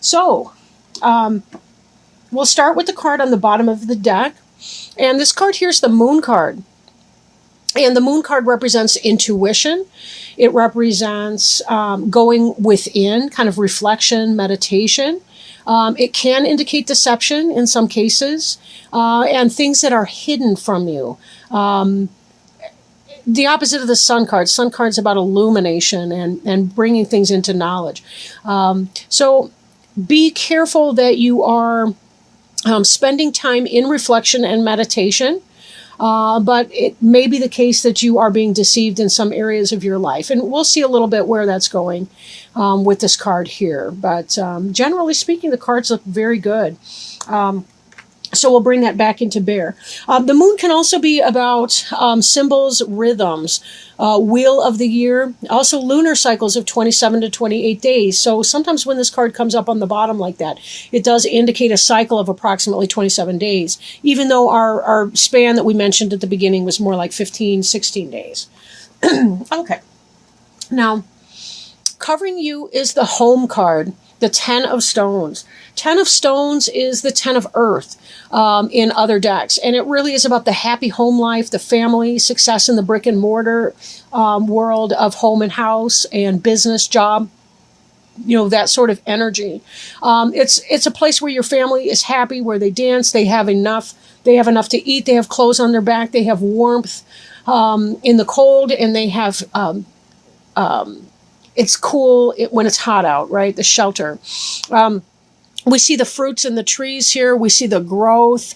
So, we'll start with the card on the bottom of the deck. And this card here is the Moon card. And the Moon card represents intuition. It represents going within, kind of reflection, meditation. It can indicate deception in some cases, and things that are hidden from you. The opposite of the Sun card. Sun card's about illumination and bringing things into knowledge. So be careful that you are spending time in reflection and meditation. But it may be the case that you are being deceived in some areas of your life. And we'll see a little bit where that's going with this card here. But generally speaking, the cards look very good. So we'll bring that back into bear. The moon can also be about symbols, rhythms, wheel of the year, also lunar cycles of 27 to 28 days. So sometimes when this card comes up on the bottom like that, it does indicate a cycle of approximately 27 days, even though our span that we mentioned at the beginning was more like 15, 16 days. Okay. Now, covering you is the home card, the 10 of Stones. 10 of Stones is the 10 of Earth in other decks. And it really is about the happy home life, the family, success in the brick and mortar world of home and house and business, job, that sort of energy. It's a place where your family is happy, where they dance, they have enough to eat, they have clothes on their back, they have warmth in the cold, and they have it's cool when it's hot out, right? The shelter. We see the fruits in the trees here. We see the growth.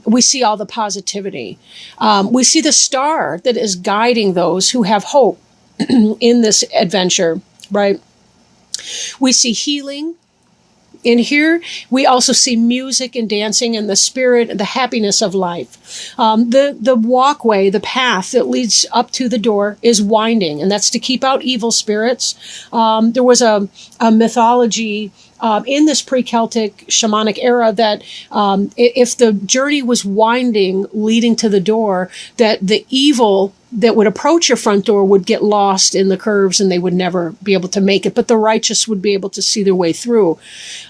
We see all the positivity. We see the star that is guiding those who have hope in this adventure, right? We see healing. In here, we also see music and dancing and the spirit and the happiness of life. The walkway, the path that leads up to the door is winding, and that's to keep out evil spirits. There was a mythology in this pre-Celtic shamanic era that if the journey was winding, leading to the door, that the evil that would approach your front door would get lost in the curves and they would never be able to make it, but the righteous would be able to see their way through.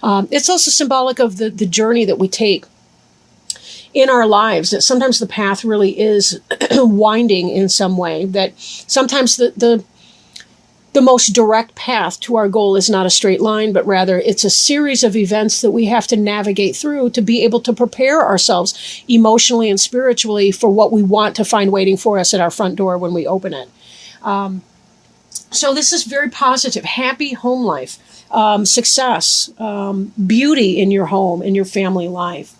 It's also symbolic of the journey that we take in our lives, that sometimes the path really is winding in some way, that sometimes the most direct path to our goal is not a straight line, but rather it's a series of events that we have to navigate through to be able to prepare ourselves emotionally and spiritually for what we want to find waiting for us at our front door when we open it. So this is very positive, happy home life, success, beauty in your home, in your family life.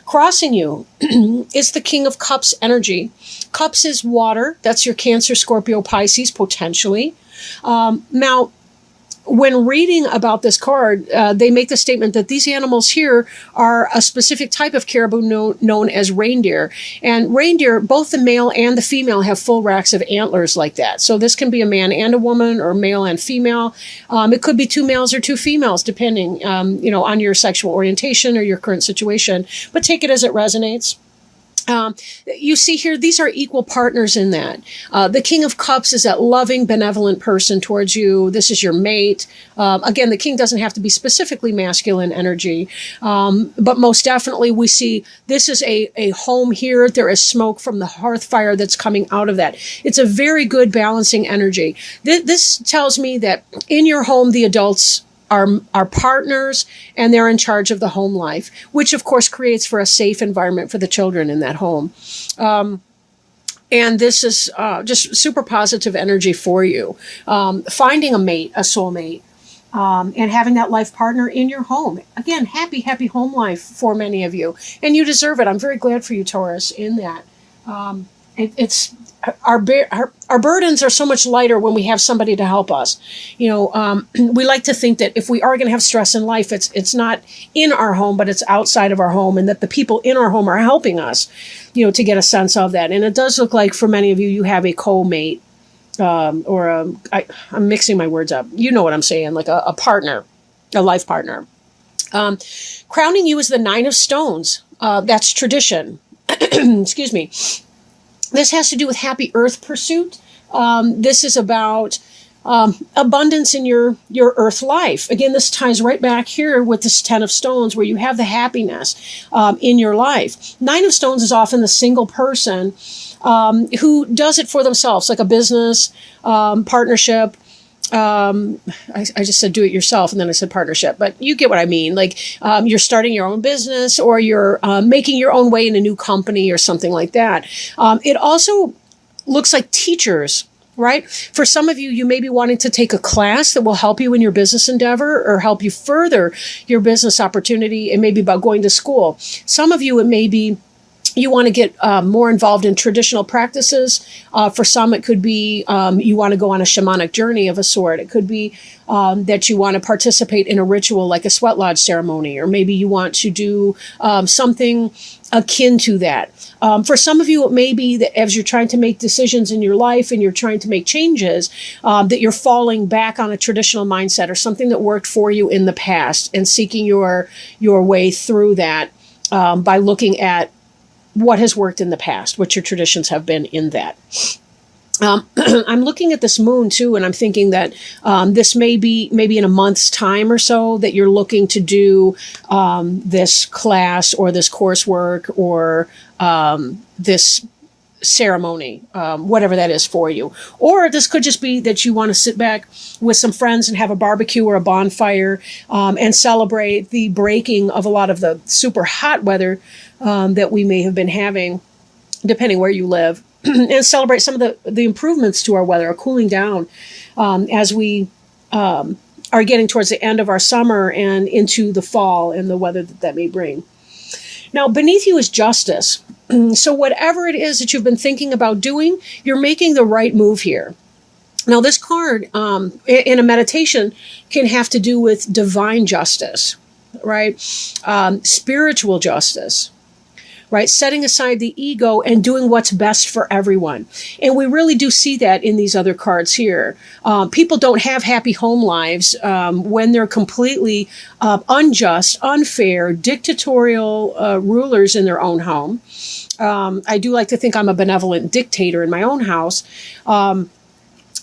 Crossing you is the King of Cups energy. Cups is water. That's your Cancer, Scorpio, Pisces, potentially. Now, when reading about this card, they make the statement that these animals here are a specific type of caribou known as reindeer. And reindeer, both the male and the female, have full racks of antlers like that. So this can be a man and a woman, or male and female. It could be two males or two females, depending, on your sexual orientation or your current situation. But take it as it resonates. You see here, these are equal partners in that. The King of Cups is that loving, benevolent person towards you. This is your mate. Again, the king doesn't have to be specifically masculine energy, but most definitely we see this is a home here. There is smoke from the hearth fire that's coming out of that. It's a very good balancing energy. This tells me that in your home, the adults are partners, and they're in charge of the home life, which of course creates for a safe environment for the children in that home. And this is just super positive energy for you. Finding a mate, a soulmate, and having that life partner in your home. Again, happy home life for many of you. And you deserve it. I'm very glad for you, Taurus, in that. It's our burdens are so much lighter when we have somebody to help us. We like to think that if we are going to have stress in life, it's not in our home, but it's outside of our home, and that the people in our home are helping us, to get a sense of that. And it does look like for many of you, you have a co-mate, I'm mixing my words up. You know what I'm saying, like a partner, a life partner. Crowning you is the 9 of Stones. That's tradition. Excuse me. This has to do with happy earth pursuit. This is about abundance in your earth life. Again, this ties right back here with this 10 of Stones, where you have the happiness in your life. 9 of Stones is often the single person who does it for themselves, like a business, partnership. I just said do it yourself, and then I said partnership, but you get what I mean. Like you're starting your own business, or you're making your own way in a new company or something like that. It also looks like teachers, right? For some of you, you may be wanting to take a class that will help you in your business endeavor or help you further your business opportunity. It may be about going to school. Some of you, it may be you want to get more involved in traditional practices. For some, it could be you want to go on a shamanic journey of a sort. It could be that you want to participate in a ritual like a sweat lodge ceremony, or maybe you want to do something akin to that. For some of you, it may be that as you're trying to make decisions in your life and you're trying to make changes, that you're falling back on a traditional mindset or something that worked for you in the past, and seeking your way through that by looking at what has worked in the past, what your traditions have been in that. I'm looking at this moon too, and I'm thinking that this may be maybe in a month's time or so that you're looking to do this class or this coursework or this ceremony, whatever that is for you. Or this could just be that you want to sit back with some friends and have a barbecue or a bonfire and celebrate the breaking of a lot of the super hot weather that we may have been having, depending where you live, and celebrate some of the improvements to our weather, or cooling down as we are getting towards the end of our summer and into the fall and the weather that may bring. Now, beneath you is justice. So whatever it is that you've been thinking about doing, you're making the right move here. Now, this card in a meditation can have to do with divine justice, right? Spiritual justice, right? Setting aside the ego and doing what's best for everyone. And we really do see that in these other cards here. People don't have happy home lives when they're completely unjust, unfair, dictatorial rulers in their own home. I do like to think I'm a benevolent dictator in my own house.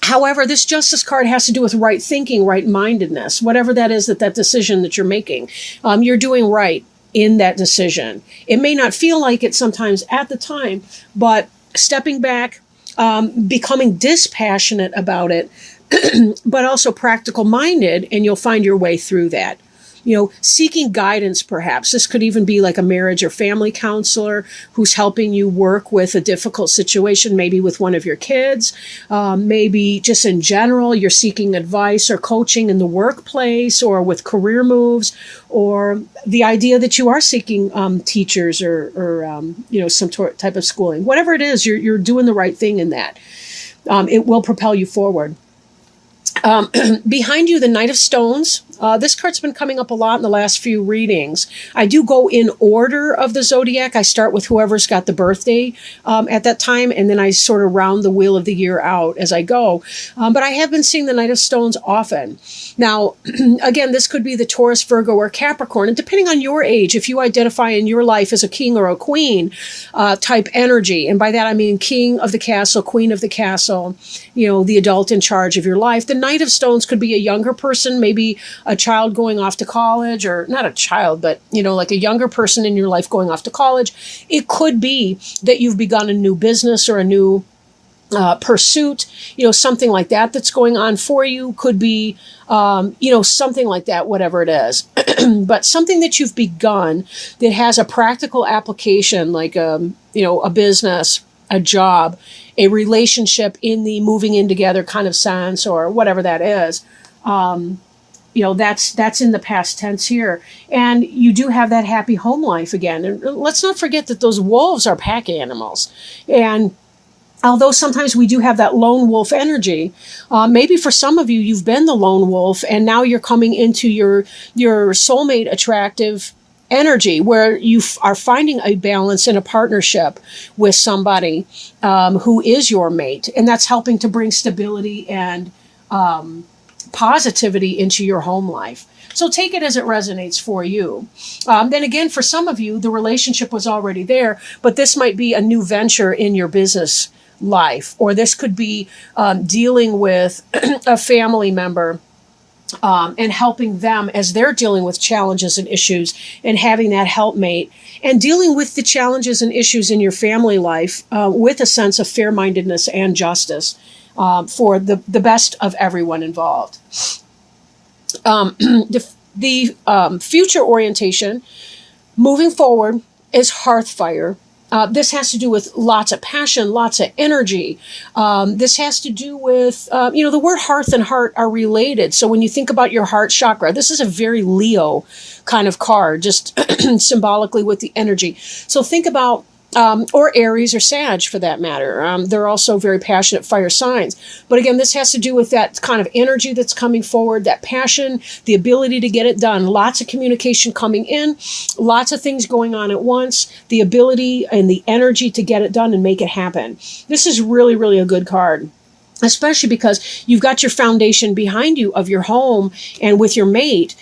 However, this justice card has to do with right thinking, right mindedness, whatever that is, that decision that you're making. You're doing right in that decision. It may not feel like it sometimes at the time, but stepping back, becoming dispassionate about it, but also practical minded, and you'll find your way through that. You know, seeking guidance, perhaps. This could even be like a marriage or family counselor who's helping you work with a difficult situation, maybe with one of your kids. Maybe just in general, you're seeking advice or coaching in the workplace or with career moves, or the idea that you are seeking teachers or some type of schooling. Whatever it is, you're doing the right thing in that. It will propel you forward. Behind you, the Knight of Stones. This card's been coming up a lot in the last few readings. I do go in order of the zodiac. I start with whoever's got the birthday at that time, and then I sort of round the wheel of the year out as I go. But I have been seeing the Knight of Stones often. Now, again, this could be the Taurus, Virgo, or Capricorn, and depending on your age, if you identify in your life as a king or a queen type energy, and by that I mean king of the castle, queen of the castle, the adult in charge of your life. The Knight of Stones could be a younger person, maybe a child going off to college, or not a child, but, like a younger person in your life going off to college. It could be that you've begun a new business or a new pursuit, something like that that's going on for you. Could be, something like that, whatever it is. But something that you've begun that has a practical application, like, a business, a job, a relationship in the moving in together kind of sense, or whatever that is. That's in the past tense here. And you do have that happy home life again. And let's not forget that those wolves are pack animals. And although sometimes we do have that lone wolf energy, maybe for some of you, you've been the lone wolf, and now you're coming into your soulmate attractive energy, where you are finding a balance in a partnership with somebody who is your mate. And that's helping to bring stability and positivity into your home life. So take it as it resonates for you. Then again, for some of you, the relationship was already there, but this might be a new venture in your business life, or this could be dealing with a family member and helping them as they're dealing with challenges and issues, and having that helpmate, and dealing with the challenges and issues in your family life with a sense of fair-mindedness and justice for the best of everyone involved. The future orientation moving forward is hearth fire. This has to do with lots of passion, lots of energy. This has to do with, the word hearth and heart are related. So when you think about your heart chakra, this is a very Leo kind of card, just symbolically with the energy. So think about, or Aries or Sag for that matter. They're also very passionate fire signs. But again, this has to do with that kind of energy that's coming forward, that passion, the ability to get it done. Lots of communication coming in, lots of things going on at once, the ability and the energy to get it done and make it happen. This is really, really a good card, especially because you've got your foundation behind you of your home and with your mate.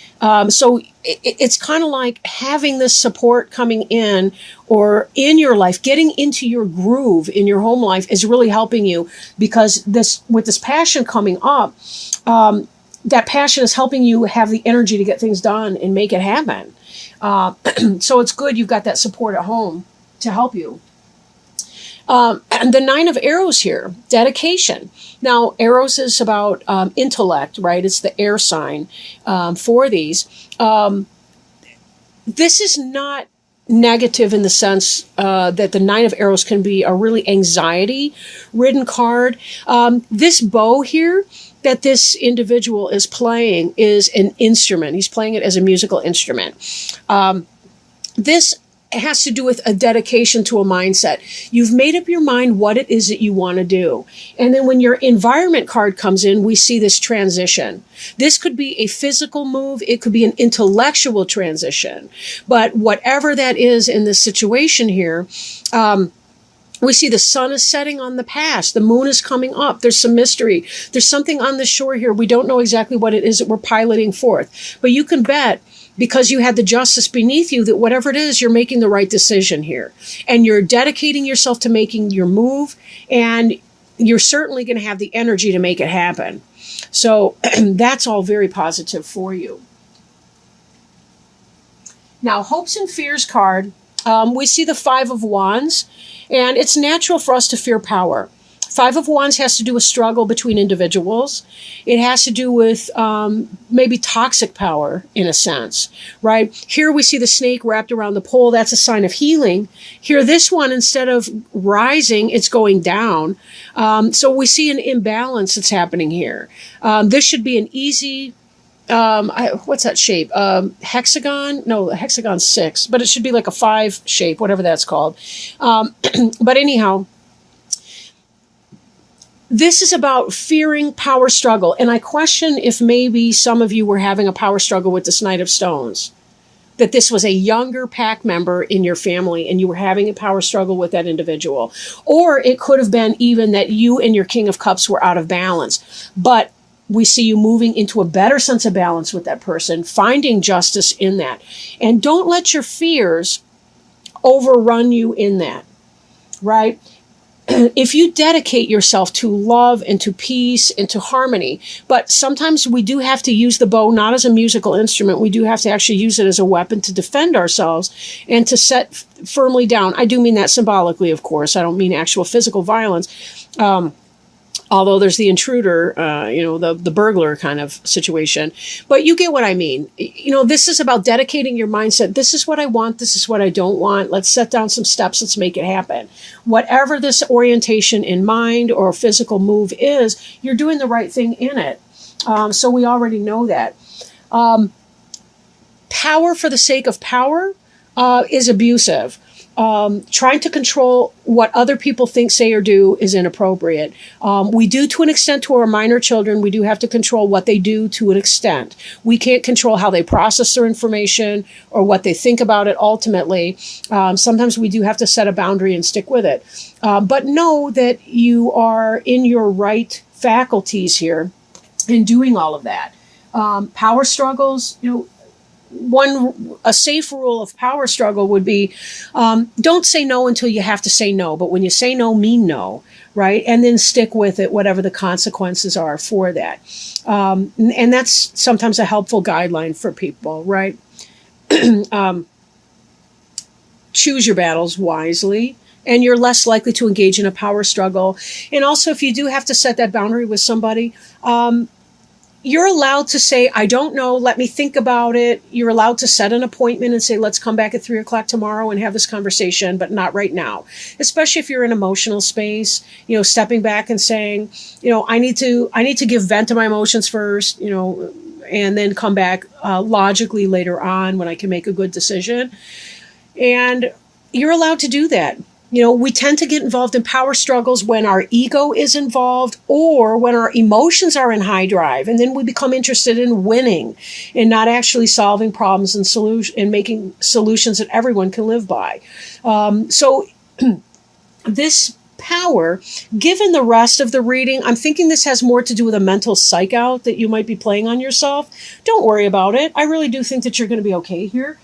So it's kind of like having this support coming in or in your life, getting into your groove in your home life is really helping you, because with this passion coming up, that passion is helping you have the energy to get things done and make it happen. So it's good you've got that support at home to help you. And the 9 of Arrows here, dedication. Now, Arrows is about intellect, right? It's the air sign for these. This is not negative in the sense that the 9 of Arrows can be a really anxiety-ridden card. This bow here that this individual is playing is an instrument. He's playing it as a musical instrument. This has to do with a dedication to a mindset. You've made up your mind what it is that you want to do. And then when your environment card comes in, we see this transition. This could be a physical move. It could be an intellectual transition. But whatever that is in this situation here, we see the sun is setting on the past. The moon is coming up. There's some mystery. There's something on the shore here. We don't know exactly what it is that we're piloting forth. But you can bet, because you had the justice beneath you, that whatever it is, you're making the right decision here. And you're dedicating yourself to making your move, and you're certainly going to have the energy to make it happen. So that's all very positive for you. Now, hopes and fears card, we see the 5 of Wands, and it's natural for us to fear power. 5 of Wands has to do with struggle between individuals. It has to do with maybe toxic power in a sense, right? Here we see the snake wrapped around the pole. That's a sign of healing. Here, this one, instead of rising, it's going down. So we see an imbalance that's happening here. This should be an easy, what's that shape? Hexagon? No, the hexagon's 6, but it should be like a 5 shape, whatever that's called. But anyhow, this is about fearing power struggle. And I question if maybe some of you were having a power struggle with this Knight of Stones, that this was a younger pack member in your family and you were having a power struggle with that individual. Or it could have been even that you and your King of Cups were out of balance. But we see you moving into a better sense of balance with that person, finding justice in that. And don't let your fears overrun you in that, right? If you dedicate yourself to love and to peace and to harmony, but sometimes we do have to use the bow not as a musical instrument. We do have to actually use it as a weapon to defend ourselves and to set firmly down. I do mean that symbolically, of course. I don't mean actual physical violence. Although there's the intruder, the burglar kind of situation. But you get what I mean. This is about dedicating your mindset. This is what I want. This is what I don't want. Let's set down some steps. Let's make it happen. Whatever this orientation in mind or physical move is, you're doing the right thing in it. So we already know that. Power for the sake of power is abusive. Trying to control what other people think, say, or do is inappropriate. We do to an extent to our minor children. We do have to control what they do to an extent. We can't control how they process their information or what they think about it ultimately. Sometimes we do have to set a boundary and stick with it. But know that you are in your right faculties here in doing all of that. Power struggles, a safe rule of power struggle would be, don't say no until you have to say no. But when you say no, mean no, right? And then stick with it, whatever the consequences are for that. And that's sometimes a helpful guideline for people, right? Choose your battles wisely, and you're less likely to engage in a power struggle. And also, if you do have to set that boundary with somebody, you're allowed to say, I don't know, let me think about it. You're allowed to set an appointment and say, let's come back at 3:00 tomorrow and have this conversation, but not right now. Especially if you're in emotional space, stepping back and saying, I need to give vent to my emotions first, and then come back logically later on when I can make a good decision. And you're allowed to do that. We tend to get involved in power struggles when our ego is involved or when our emotions are in high drive. And then we become interested in winning and not actually solving problems and making solutions that everyone can live by. So this power, given the rest of the reading, I'm thinking this has more to do with a mental psych out that you might be playing on yourself. Don't worry about it. I really do think that you're going to be okay here.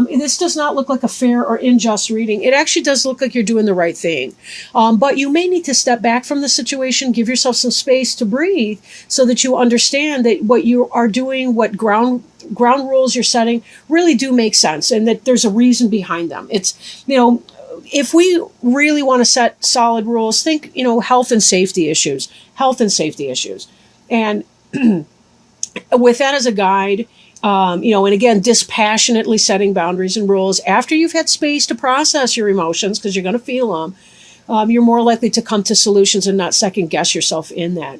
This does not look like a fair or unjust reading. It actually does look like you're doing the right thing. But you may need to step back from the situation, give yourself some space to breathe so that you understand that what you are doing, what ground rules you're setting really do make sense and that there's a reason behind them. It's, if we really want to set solid rules, think, health and safety issues. And with that as a guide, and again, dispassionately setting boundaries and rules after you've had space to process your emotions, because you're going to feel them, you're more likely to come to solutions and not second guess yourself in that.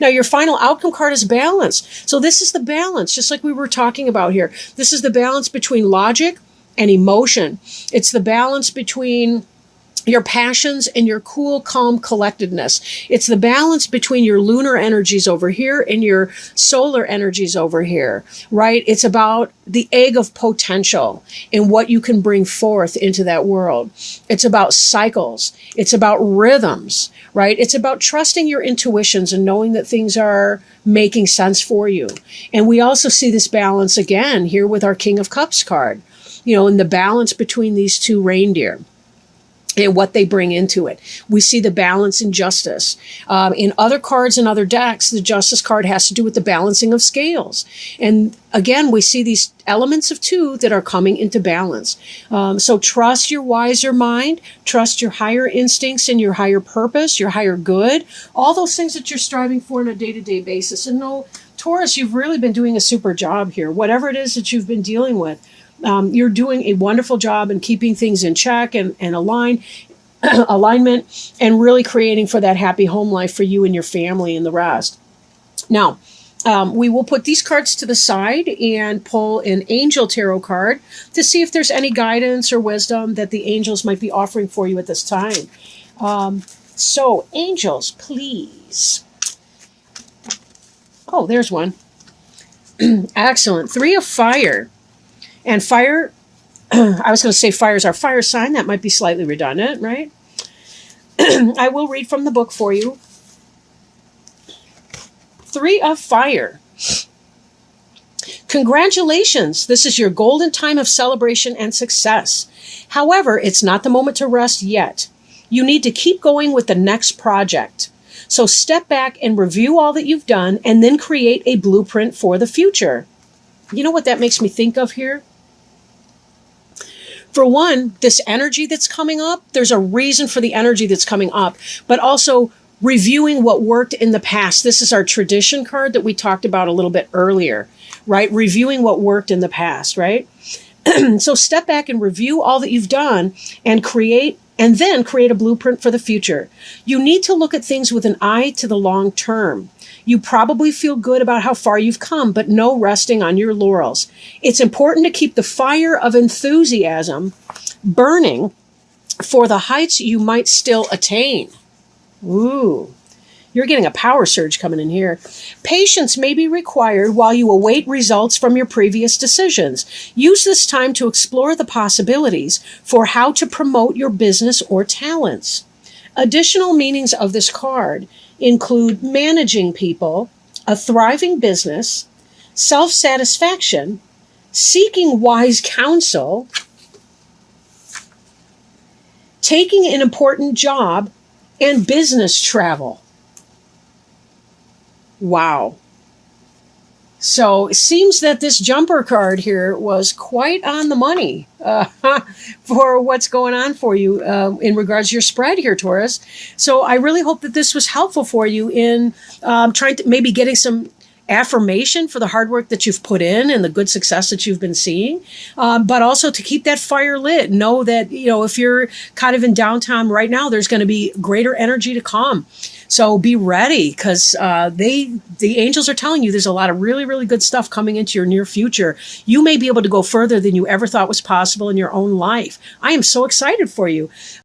Now, your final outcome card is balance. So this is the balance, just like we were talking about here. This is the balance between logic and emotion. It's the balance between your passions and your cool, calm collectedness. It's the balance between your lunar energies over here and your solar energies over here, right? It's about the egg of potential and what you can bring forth into that world. It's about cycles. It's about rhythms, right? It's about trusting your intuitions and knowing that things are making sense for you. And we also see this balance again here with our King of Cups card, in the balance between these two reindeer and what they bring into it. We see the balance in justice. In other cards and other decks, the justice card has to do with the balancing of scales. And again, we see these elements of two that are coming into balance. So trust your wiser mind, trust your higher instincts and your higher purpose, your higher good, all those things that you're striving for on a day-to-day basis. And no, Taurus, you've really been doing a super job here. Whatever it is that you've been dealing with, you're doing a wonderful job in keeping things in check and alignment and really creating for that happy home life for you and your family and the rest. Now, we will put these cards to the side and pull an angel tarot card to see if there's any guidance or wisdom that the angels might be offering for you at this time. So, angels, please. Oh, there's one. Excellent. 3 of fire. And fire, I was going to say fire is our fire sign. That might be slightly redundant, right? I will read from the book for you. 3 of fire. Congratulations. This is your golden time of celebration and success. However, it's not the moment to rest yet. You need to keep going with the next project. So step back and review all that you've done and then create a blueprint for the future. You know what that makes me think of here? For one, this energy that's coming up, there's a reason for the energy that's coming up, but also reviewing what worked in the past. This is our tradition card that we talked about a little bit earlier, right? Reviewing what worked in the past, right? So step back and review all that you've done and then create a blueprint for the future. You need to look at things with an eye to the long term. You probably feel good about how far you've come, but no resting on your laurels. It's important to keep the fire of enthusiasm burning for the heights you might still attain. Ooh, you're getting a power surge coming in here. Patience may be required while you await results from your previous decisions. Use this time to explore the possibilities for how to promote your business or talents. Additional meanings of this card include managing people, a thriving business, self-satisfaction, seeking wise counsel, taking an important job, and business travel. Wow. So it seems that this jumper card here was quite on the money for what's going on for you in regards to your spread here, Taurus. So I really hope that this was helpful for you in trying to maybe getting some affirmation for the hard work that you've put in and the good success that you've been seeing, but also to keep that fire lit. Know that, if you're kind of in downtime right now, there's going to be greater energy to come. So be ready, because the angels are telling you there's a lot of really, really good stuff coming into your near future. You may be able to go further than you ever thought was possible in your own life. I am so excited for you.